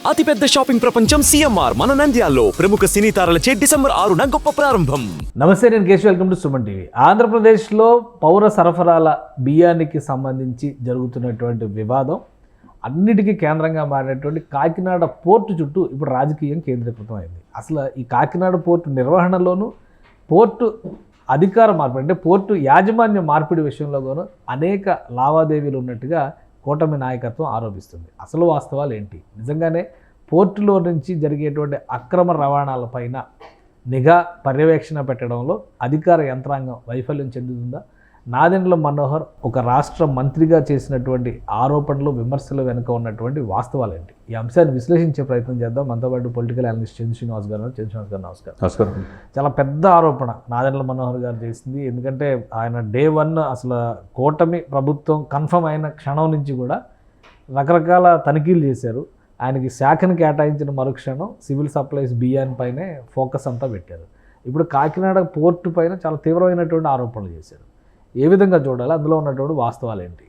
అతిపెద్ద షాపింగ్ ప్రపంచం సిఎంఆర్ మన నంద్యాలలో ప్రముఖ సినీ తారలచే డిసెంబర్ 6న గొప్ప ప్రారంభం. నమస్తే, నేను Keshav. Welcome to Suman TV. ఆంధ్రప్రదేశ్లో పౌర సరఫరాల బియ్యానికి సంబంధించి జరుగుతున్నటువంటి వివాదం అన్నిటికీ కేంద్రంగా మారినటువంటి కాకినాడ పోర్టు చుట్టూ ఇప్పుడు రాజకీయం కేంద్రీకృతం అయింది. అసలు ఈ కాకినాడ పోర్టు నిర్వహణలోనూ పోర్టు అధికార మార్పిడి అంటే పోర్టు యాజమాన్య మార్పిడి విషయంలో కూడా అనేక లావాదేవీలు ఉన్నట్టుగా కూటమి నాయకత్వం ఆరోపిస్తుంది. అసలు వాస్తవాలు ఏంటి? నిజంగానే పోర్టులో నుంచి జరిగేటువంటి అక్రమ రవాణాలపైన నిఘా పర్యవేక్షణ పెట్టడంలో అధికార యంత్రాంగం వైఫల్యం చెందుతుందా? నాదెండ్ల మనోహర్ ఒక రాష్ట్ర మంత్రిగా చేసినటువంటి ఆరోపణలు విమర్శలు వెనుక ఉన్నటువంటి వాస్తవాలు ఏంటి? ఈ అంశాన్ని విశ్లేషించే ప్రయత్నం చేద్దాం. మనతో పాటు పొలిటికల్ అనలిస్ట్ చంద్ర శ్రీనివాస్ గారు. నమస్కారం. చాలా పెద్ద ఆరోపణ నాదెండ్ల మనోహర్ గారు చేసింది. ఎందుకంటే ఆయన డే 1 అసలు కూటమి ప్రభుత్వం కన్ఫర్మ్ అయిన క్షణం నుంచి కూడా రకరకాల తనిఖీలు చేశారు. ఆయనకి శాఖను కేటాయించిన మరుక్షణం సివిల్ సప్లైస్ బియ్యాన్పైనే ఫోకస్ అంతా పెట్టారు. ఇప్పుడు కాకినాడ పోర్టు పైన చాలా తీవ్రమైనటువంటి ఆరోపణలు చేశారు. ఏ విధంగా చూడాలి? అందులో ఉన్నటువంటి వాస్తవాలు ఏంటి?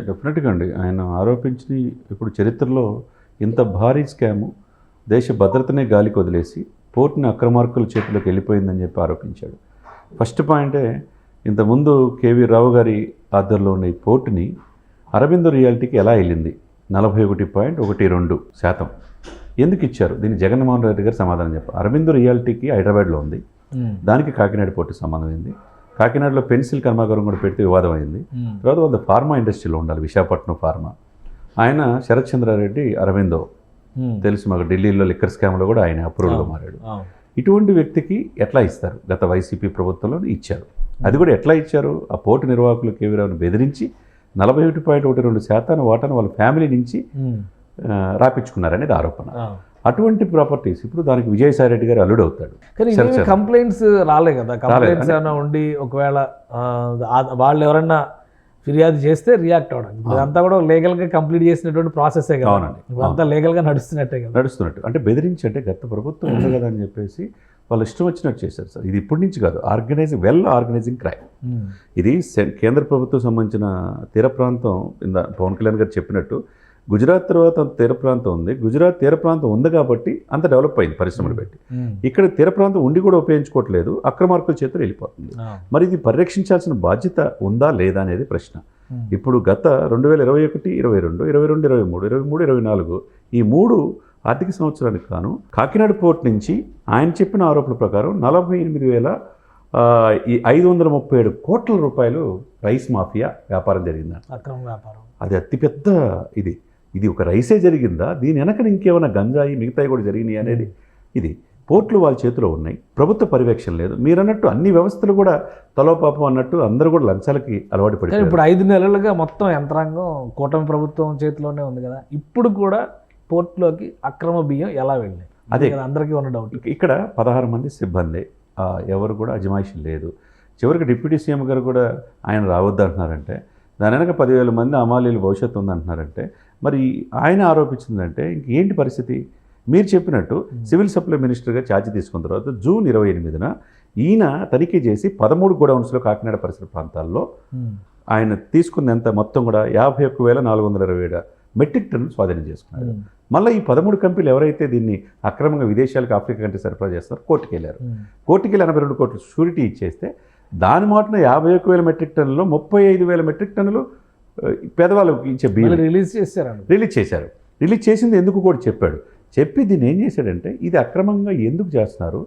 డెఫినెట్గా అండి, ఆయన ఆరోపించి ఇప్పుడు చరిత్రలో ఇంత భారీ స్కాము దేశ భద్రతనే గాలికి వదిలేసి పోర్టుని అక్రమార్కుల చేతిలోకి వెళ్ళిపోయిందని చెప్పి ఆరోపించాడు. ఫస్ట్ పాయింటే, ఇంతకుముందు కేవీ రావు గారి ఆధ్వర్యంలో ఉన్న ఈ పోర్టుని అరబిందో రియాలిటీకి ఎలా వెళ్ళింది? 41.12% ఎందుకు ఇచ్చారు? దీన్ని జగన్మోహన్ రెడ్డి గారు సమాధానం చెప్పారు. అరబిందో రియాలిటీకి హైదరాబాద్లో ఉంది, దానికి కాకినాడ పోర్టుకి సంబంధం అయింది. కాకినాడలో పెన్సిల్ కర్మాగారం కూడా పెడితే వివాదం అయింది. తర్వాత వాళ్ళ ఫార్మా ఇండస్ట్రీలో ఉండాలి, విశాఖపట్నం ఫార్మా. ఆయన శరత్ చంద్రారెడ్డి అరవిందో తెలుసు మాకు, ఢిల్లీలో లిక్కర్ స్కామ్లో కూడా ఆయన అప్రూవల్గా మారాడు. ఇటువంటి వ్యక్తికి ఎట్లా ఇస్తారు? గత వైసీపీ ప్రభుత్వంలో ఇచ్చారు. అది కూడా ఎట్లా ఇచ్చారు? ఆ పోర్టు నిర్వాహకులు కేవీరావుని బెదిరించి 41.12% వాటాను వాళ్ళ ఫ్యామిలీ నుంచి రాపించుకున్నారనేది ఆరోపణ. అటువంటి ప్రాపర్టీస్ ఇప్పుడు దానికి విజయసాయి రెడ్డి గారు అల్లుడు అవుతాడు. కానీ కంప్లైంట్స్ రాలే కదా? కంప్లైంట్స్ ఏమైనా ఉండి ఒకవేళ వాళ్ళు ఎవరన్నా ఫిర్యాదు చేస్తే రియాక్ట్ అవ్వడానికి ఇదంతా కూడా లీగల్గా కంప్లీట్ చేసినటువంటి ప్రాసెసే కదా. అంతా లీగల్గా నడుస్తున్నట్టే కదా. నడుస్తున్నట్టు అంటే బెదిరించి, అంటే గత ప్రభుత్వం ఉంది కదా అని చెప్పేసి వాళ్ళు ఇష్టం వచ్చినట్టు చేశారు సార్. ఇది ఇప్పటి నుంచి కాదు, వెల్ ఆర్గనైజింగ్ క్రైమ్. ఇది కేంద్ర ప్రభుత్వం సంబంధించిన తీర ప్రాంతం. పవన్ కళ్యాణ్ గారు చెప్పినట్టు గుజరాత్ తర్వాత తీర ప్రాంతం ఉంది. గుజరాత్ తీర ప్రాంతం ఉంది కాబట్టి అంత డెవలప్ అయింది పరిశ్రమలు పెట్టి. ఇక్కడ తీర ప్రాంతం ఉండి కూడా ఉపయోగించుకోవట్లేదు, అక్రమార్కుల చేతులు వెళ్ళిపోతుంది. మరి ఇది పరిరక్షించాల్సిన బాధ్యత ఉందా లేదా అనేది ప్రశ్న. ఇప్పుడు గత 2021, 22, 22, 23, 23, 24 ఈ 3 ఆర్థిక సంవత్సరానికి గాను కాకినాడ పోర్ట్ నుంచి ఆయన చెప్పిన ఆరోపణల ప్రకారం 48,537 కోట్ల రూపాయలు రైస్ మాఫియా వ్యాపారం జరిగిందని. అక్రమ వ్యాపారం. అది అతిపెద్ద ఇది ఒక రైసే జరిగిందా? దీని వెనక ఇంకేమైనా గంజాయి మిగతాయి కూడా జరిగినాయి అనేది. ఇది పోర్టులు వాళ్ళ చేతిలో ఉన్నాయి, ప్రభుత్వ పర్యవేక్షణ లేదు. మీరు అన్నట్టు అన్ని వ్యవస్థలు కూడా తలోపాపం అన్నట్టు అందరూ కూడా లంచాలకి అలవాటు పడిపోయారు. ఇప్పుడు 5 నెలలుగా మొత్తం యంత్రాంగం కూటమి ప్రభుత్వం చేతిలోనే ఉంది కదా. ఇప్పుడు కూడా పోర్టులోకి అక్రమ బియ్యం ఎలా వెళ్ళినాయి? అదే అందరికీ ఉన్న డౌట్. ఇక్కడ 16 మంది సిబ్బంది, ఎవరు కూడా అజమాయిషి లేదు. చివరికి డిప్యూటీ సీఎం గారు కూడా ఆయన రావద్దు అంటున్నారంటే, దాని వెనక 10,000 మంది అమాలీలు భవిష్యత్తు ఉందంటున్నారంటే, మరి ఆయన ఆరోపించిందంటే ఇంకేంటి పరిస్థితి? మీరు చెప్పినట్టు సివిల్ సప్లై మినిస్టర్గా ఛార్జ్ తీసుకున్న తర్వాత జూన్ 28న ఈయన తనిఖీ చేసి 13 గోడౌన్స్లో కాకినాడ పరిసర ప్రాంతాల్లో ఆయన తీసుకుంది ఎంత మొత్తం కూడా 51,427 మెట్రిక్ టన్నులు స్వాధీనం చేసుకున్నారు. మళ్ళీ ఈ 13 కంపెనీలు ఎవరైతే దీన్ని అక్రమంగా విదేశాలకు, ఆఫ్రికా కంట్రీ సరఫరా చేస్తారో కోర్టుకు వెళ్ళారు. కోర్టుకి వెళ్ళి 82 కోట్లు షూరిటీ ఇచ్చేస్తే దాని మాటన 51,000 మెట్రిక్ టన్నులు 35,000 మెట్రిక్ టన్నులు పేదవాళ్ళకి ఇచ్చే బియ్యం రిలీజ్ చేశారు. రిలీజ్ చేసింది ఎందుకు కూడా చెప్పాడు. చెప్పి దీన్ని ఏం చేశాడంటే, ఇది అక్రమంగా ఎందుకు చేస్తున్నారు,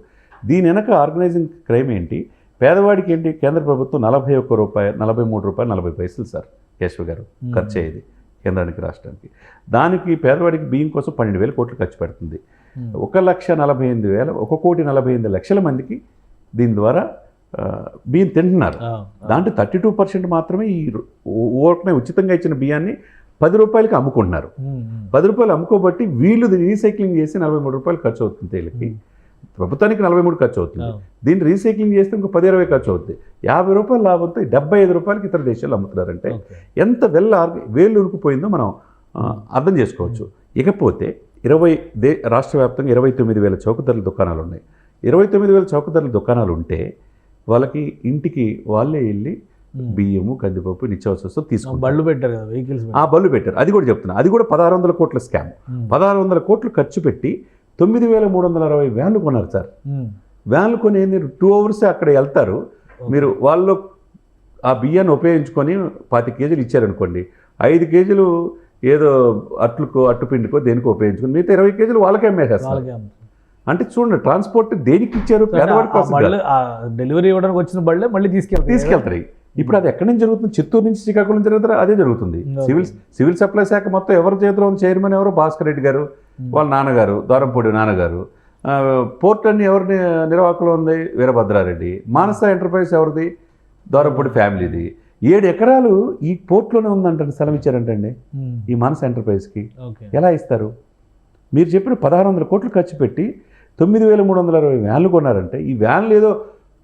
దీని వెనక ఆర్గనైజింగ్ క్రైమ్ ఏంటి, పేదవాడికి ఏంటి? కేంద్ర ప్రభుత్వం 41 రూపాయలు 43 రూపాయలు 40 పైసలు సార్ కేశవ్ గారు ఖర్చు అయ్యేది కేంద్రానికి, రాష్ట్రానికి. దానికి పేదవాడికి బియ్యం కోసం 12,000 కోట్లు ఖర్చు పెడుతుంది. 1,48,000 1,48,00,000 మందికి దీని ద్వారా బియ్యం తింటున్నారు. దాంట్లో 32% మాత్రమే ఈ ఊరకనే ఉచితంగా ఇచ్చిన బియ్యాన్ని 10 రూపాయలకి అమ్ముకుంటున్నారు. 10 రూపాయలు అమ్ముకోబట్టి వీళ్ళు దీన్ని రీసైక్లింగ్ చేసి 43 రూపాయలు ఖర్చు అవుతుంది. వీళ్ళకి ప్రభుత్వానికి 43 ఖర్చు అవుతుంది. దీన్ని రీసైక్లింగ్ చేస్తే ఇంకో 10-20 ఖర్చు అవుతుంది. 50 రూపాయలు లాభంతో 75 రూపాయలకి ఇతర దేశాలు అమ్ముతున్నారంటే ఎంత వేళ్ళు ఉరుకుపోయిందో మనం అర్థం చేసుకోవచ్చు. ఇకపోతే రాష్ట్ర వ్యాప్తంగా 29,000 చౌకధరల దుకాణాలు ఉన్నాయి. 29,000 చౌకధరల దుకాణాలు ఉంటే వాళ్ళకి ఇంటికి వాళ్ళే వెళ్ళి బియ్యము, కందిపప్పు, నిత్యావసర వస్తువులు తీసుకుంటారు. బళ్ళు పెట్టారు కదా, వెహికల్స్ ఆ బళ్ళు పెట్టారు. అది కూడా చెప్తున్నా, అది కూడా 1600 కోట్ల స్కామ్. 1600 కోట్లు ఖర్చు పెట్టి 9360 వ్యాన్లు కొన్నారు సార్. వ్యాన్లు కొని 2 అవర్స్ అక్కడ వెళ్తారు. మీరు వాళ్ళు ఆ బియ్యాన్ని ఉపయోగించుకొని 25 కేజీలు ఇచ్చారనుకోండి, 5 కేజీలు ఏదో అట్టు పిండికో దేనికో ఉపయోగించుకొని మిగతా 20 కేజీలు వాళ్ళకే అమ్మేసేస్తారు. అంటే చూడండి, ట్రాన్స్పోర్ట్ దేనికి ఇచ్చారు? పేదవాడి కోసం. డెలివరీ ఇవ్వడానికి వచ్చిన బళ్ళే మళ్ళీ తీసుకెళ్తారు. ఇప్పుడు అది ఎక్కడి నుంచి జరుగుతుంది? చిత్తూరు నుంచి శ్రీకాకుళం జరుగుతారా? అదే జరుగుతుంది. సివిల్ సప్లై శాఖ మొత్తం ఎవరి చేతిలో ఉంది? చైర్మన్ ఎవరు? భాస్కర్ రెడ్డి గారు, వాళ్ళ నాన్నగారు, ద్వారంపూడి నాన్నగారు. పోర్ట్ అన్ని ఎవరి నిర్వాహకులు ఉంది? వీరభద్రారెడ్డి. మానస ఎంటర్ప్రైజ్ ఎవరిది? ద్వారంపూడి ఫ్యామిలీది. 7 ఎకరాలు ఈ పోర్ట్లోనే ఉందంటే స్థలం ఇచ్చారంటండి ఈ మానస ఎంటర్ప్రైజ్కి. ఎలా ఇస్తారు? మీరు చెప్పిన 1600 కోట్లు ఖర్చు పెట్టి 9360 వ్యాన్లు కొన్నారంటే, ఈ వ్యాన్లు ఏదో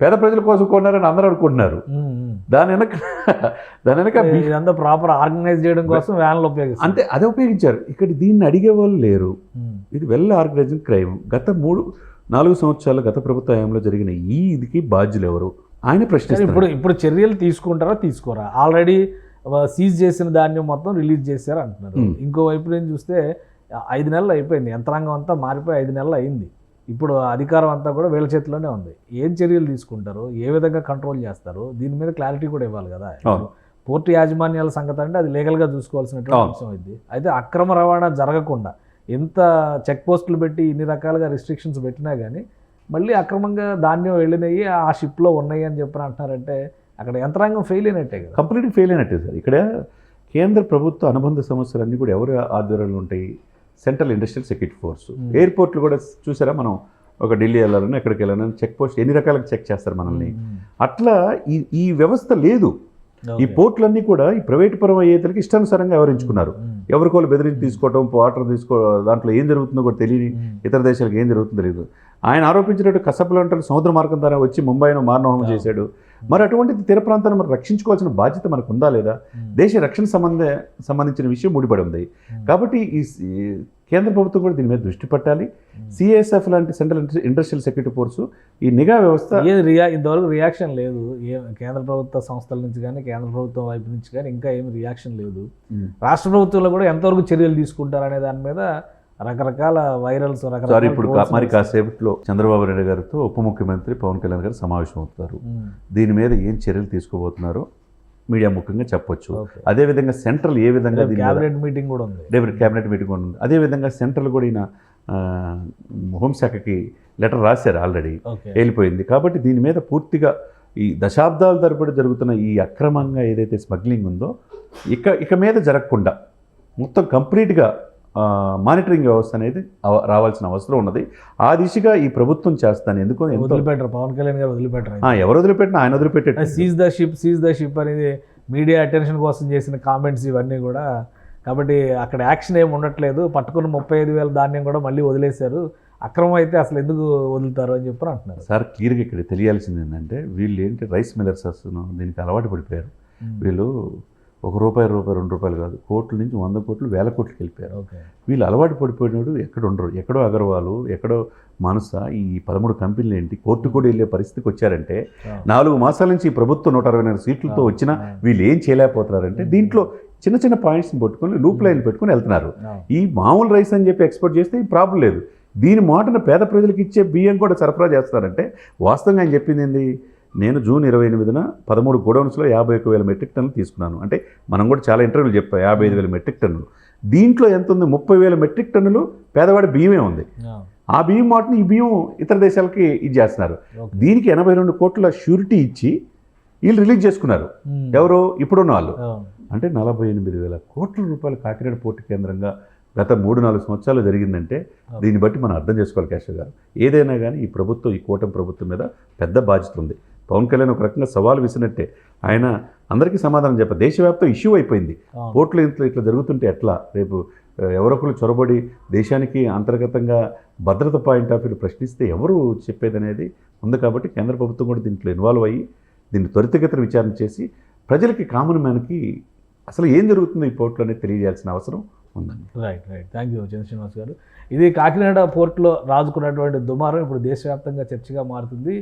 పేద ప్రజల కోసం కొన్నారని అందరూ అనుకుంటున్నారు. దాని వెనక ఇదంతా ప్రాపర్ ఆర్గనైజ్ చేయడం కోసం వ్యాన్లు ఉపయోగిస్తారు. అంతే, అదే ఉపయోగించారు. ఇక్కడ దీన్ని అడిగే వాళ్ళు లేరు. ఇది వెల్ ఆర్గనైజ్డ్ క్రైమ్. గత 3-4 సంవత్సరాలు గత ప్రభుత్వ హయాంలో జరిగిన ఈ ఇదికి బాధ్యులు ఎవరు? ఆయన ప్రశ్నిస్తారు. ఇప్పుడు చర్యలు తీసుకుంటారా తీసుకోరా? ఆల్రెడీ సీజ్ చేసిన ధాన్యం మొత్తం రిలీజ్ చేశారు అంటున్నారు. ఇంకోవైపు నుంచి చూస్తే 5 నెలలు అయిపోయింది, యంత్రాంగం అంతా మారిపోయి 5 నెలలు అయింది. ఇప్పుడు అధికారం అంతా కూడా వీళ్ళ చేతిలోనే ఉంది. ఏం చర్యలు తీసుకుంటారు, ఏ విధంగా కంట్రోల్ చేస్తారు, దీని మీద క్లారిటీ కూడా ఇవ్వాలి కదా. పోర్టు యాజమాన్యాల సంగతి అంటే అది లీగల్గా చూసుకోవాల్సినటువంటి అంశం ఇది. అయితే అక్రమ రవాణా జరగకుండా ఎంత చెక్ పోస్టులు పెట్టి ఇన్ని రకాలుగా రిస్ట్రిక్షన్స్ పెట్టినా కానీ మళ్ళీ అక్రమంగా ధాన్యం వెళ్ళినవి ఆ షిప్లో ఉన్నాయి అని చెప్పని అంటున్నారంటే అక్కడ యంత్రాంగం ఫెయిల్ అయినట్టే కదా. కంప్లీట్గా ఫెయిల్ అయినట్టే సార్. ఇక్కడ కేంద్ర ప్రభుత్వ అనుబంధ సంస్థలన్నీ కూడా ఎవరి ఆధ్వర్యంలో ఉంటాయి? Central industrial security force. ఎయిర్పోర్ట్లు కూడా చూసారా, మనం ఒక ఢిల్లీ వెళ్ళాలని ఎక్కడికి వెళ్ళాలని చెక్ పోస్ట్ ఎన్ని రకాలుగా చెక్ చేస్తారు మనల్ని. అట్లా ఈ వ్యవస్థ లేదు. ఈ పోర్టులన్నీ కూడా ఈ ప్రైవేట్ పరం అయ్యేతలకి ఇష్టానుసారంగా వ్యవహరించుకున్నారు. ఎవరికోళ్ళు బెదిరించి తీసుకోవడం, వాటర్ దాంట్లో ఏం జరుగుతుందో కూడా తెలియని ఇతర దేశాలకు ఏం జరుగుతుందో తెలియదు. ఆయన ఆరోపించినట్టు కసపులంటే సముద్ర మార్గం ద్వారా వచ్చి ముంబైను మారణహోమం చేశాడు. మరి అటువంటిది తీర ప్రాంతాన్ని మనం రక్షించుకోవాల్సిన బాధ్యత మనకు ఉందా లేదా? దేశ రక్షణ సంబంధించిన విషయం ముడిపడి ఉంది. కాబట్టి ఈ కేంద్ర ప్రభుత్వం కూడా దీని మీద దృష్టి పెట్టాలి. సిఎస్ఎఫ్ లాంటి సెంట్రల్ ఇండస్ట్రియల్ సెక్యూరిటీ ఫోర్సు ఈ నిఘా వ్యవస్థ ఇంతవరకు రియాక్షన్ లేదు. కేంద్ర ప్రభుత్వ సంస్థల నుంచి కానీ కేంద్ర ప్రభుత్వం వైపు నుంచి కానీ ఇంకా ఏమి రియాక్షన్ లేదు. రాష్ట్ర ప్రభుత్వంలో కూడా ఎంతవరకు చర్యలు తీసుకుంటారనే దాని మీద రకరకాల వైరల్స్ ఇప్పుడు మరి కాసేపట్లో చంద్రబాబు నాయుడు గారితో ఉప ముఖ్యమంత్రి పవన్ కళ్యాణ్ గారు సమావేశం అవుతారు. దీని మీద ఏం చర్యలు తీసుకోబోతున్నారో మీడియా ముఖ్యంగా చెప్పొచ్చు. అదేవిధంగా సెంట్రల్ ఏ విధంగా క్యాబినెట్ మీటింగ్ కూడా ఉంది. క్యాబినెట్ మీటింగ్ కూడా ఉంది. అదేవిధంగా సెంట్రల్ కూడా ఈయన హోంశాఖకి లెటర్ రాశారు, ఆల్రెడీ వెళ్ళిపోయింది. కాబట్టి దీని మీద పూర్తిగా ఈ దశాబ్దాల తరబడి జరుగుతున్న ఈ అక్రమంగా ఏదైతే స్మగ్లింగ్ ఉందో ఇక మీద జరగకుండా మొత్తం కంప్లీట్గా మానిటరింగ్ వ్యవస్థ అనేది రావాల్సిన అవసరం ఉన్నది. ఆ దిశగా ఈ ప్రభుత్వం చేస్తాను. ఎందుకు వదిలిపెట్టరు, పవన్ కళ్యాణ్ గారు వదిలిపెట్టరు. ఎవరు వదిలిపెట్టినా ఆయన వదిలిపెట్టారు. సీజ్ ద షిప్ అనేది మీడియా అటెన్షన్ కోసం చేసిన కామెంట్స్ ఇవన్నీ కూడా. కాబట్టి అక్కడ యాక్షన్ ఏమి ఉండట్లేదు. పట్టుకున్న 35,000 ధాన్యం కూడా మళ్ళీ వదిలేశారు. అక్రమం అయితే అసలు ఎందుకు వదులుతారు అని చెప్పి అంటున్నారు. సార్ క్లియర్గా ఇక్కడ తెలియాల్సింది ఏంటంటే, వీళ్ళు ఏంటి రైస్ మిల్లర్స్ దీనికి అలవాటు పడిపోయారు. వీళ్ళు ₹1, ₹2 కాదు, కోట్ల నుంచి 100 కోట్లు 1000 కోట్లకి వెళ్ళిపోయారు. వీళ్ళు అలవాటు పడిపోయినప్పుడు ఎక్కడ ఉండరు. ఎక్కడో అగర్వాలు, ఎక్కడో మానస, ఈ 13 కంపెనీలు ఏంటి కోర్టు కూడా వెళ్ళే పరిస్థితికి వచ్చారంటే 4 మాసాల నుంచి ఈ ప్రభుత్వం 164 సీట్లతో వచ్చినా వీళ్ళు ఏం చేయలేకపోతున్నారంటే దీంట్లో చిన్న చిన్న పాయింట్స్ని పట్టుకొని లూప్ లైన్ పెట్టుకొని వెళ్తున్నారు. ఈ మామూలు రైస్ అని చెప్పి ఎక్స్పోర్ట్ చేస్తే ఈ ప్రాబ్లం లేదు. దీని మాటను పేద ప్రజలకు ఇచ్చే బియ్యం కూడా సరఫరా చేస్తారంటే వాస్తవంగా ఆయన చెప్పింది ఏంది? నేను జూన్ 28న 13 గోడౌన్స్లో 51,000 మెట్రిక్ టన్నులు తీసుకున్నాను. అంటే మనం కూడా చాలా ఇంటర్వ్యూలు చెప్పాం 55,000 మెట్రిక్ టన్నులు. దీంట్లో ఎంత ఉంది? 30,000 మెట్రిక్ టన్నులు పేదవాడి బియ్యమే ఉంది. ఆ బియ్యం మాటని ఈ బియ్యం ఇతర దేశాలకి ఇది చేస్తున్నారు. దీనికి 82 కోట్ల షూరిటీ ఇచ్చి వీళ్ళు రిలీజ్ చేసుకున్నారు. ఎవరు? ఇప్పుడున్న వాళ్ళు. అంటే 48,000 కోట్ల రూపాయలు కాకినాడ పోర్టు కేంద్రంగా గత 3-4 సంవత్సరాలు జరిగిందంటే దీన్ని బట్టి మనం అర్థం చేసుకోవాలి కేశవ్ గారు. ఏదైనా కానీ ఈ ప్రభుత్వం, ఈ కూటమి ప్రభుత్వం మీద పెద్ద బాధ్యత ఉంది. పవన్ కళ్యాణ్ ఒక రకంగా సవాల్ విసినట్టే. ఆయన అందరికీ సమాధానం చెప్పారు. దేశవ్యాప్తం ఇష్యూ అయిపోయింది. పోర్టులు ఇట్లా జరుగుతుంటే ఎట్లా? రేపు ఎవరొకరు చొరబడి దేశానికి అంతర్గతంగా భద్రత పాయింట్ ఆఫ్ వ్యూ ప్రశ్నిస్తే ఎవరు చెప్పేది అనేది ఉంది. కాబట్టి కేంద్ర ప్రభుత్వం కూడా దీంట్లో ఇన్వాల్వ్ అయ్యి దీన్ని త్వరితగతిన విచారణ చేసి ప్రజలకి, కామన్ మ్యాన్కి అసలు ఏం జరుగుతుందో ఈ పోర్టులు అనేది తెలియజేయాల్సిన అవసరం ఉందండి. రైట్. థ్యాంక్ యూ చంద్రశ్రీనివాస్ గారు. ఇది కాకినాడ పోర్టులో రాజుకున్నటువంటి దుమారం ఇప్పుడు దేశవ్యాప్తంగా చర్చగా మారుతుంది.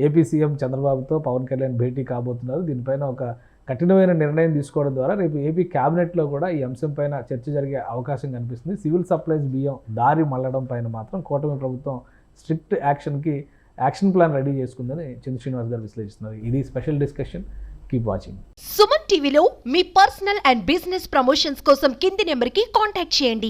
ఏపీ సీఎం చంద్రబాబుతో పవన్ కళ్యాణ్ భేటీ కాబోతున్నారు. దీనిపైన ఒక కఠినమైన నిర్ణయం తీసుకోవడం ద్వారా రేపు ఏపీ క్యాబినెట్లో కూడా ఈ అంశం పైన చర్చ జరిగే అవకాశం కనిపిస్తుంది. సివిల్ సప్లైస్ బియ్యం దారి మళ్ళడం పైన మాత్రం కూటమి ప్రభుత్వం స్ట్రిక్ట్ యాక్షన్ ప్లాన్ రెడీ చేసుకుందని చంద్ర శ్రీనివాస్ గారు విశ్లేషిస్తున్నారు. ఇది special discussion. Keep watching. Suman టీవీలో మీ పర్సనల్ అండ్ బిజినెస్ ప్రమోషన్స్ కోసం కింది నెంబర్కి కాంటాక్ట్ చేయండి.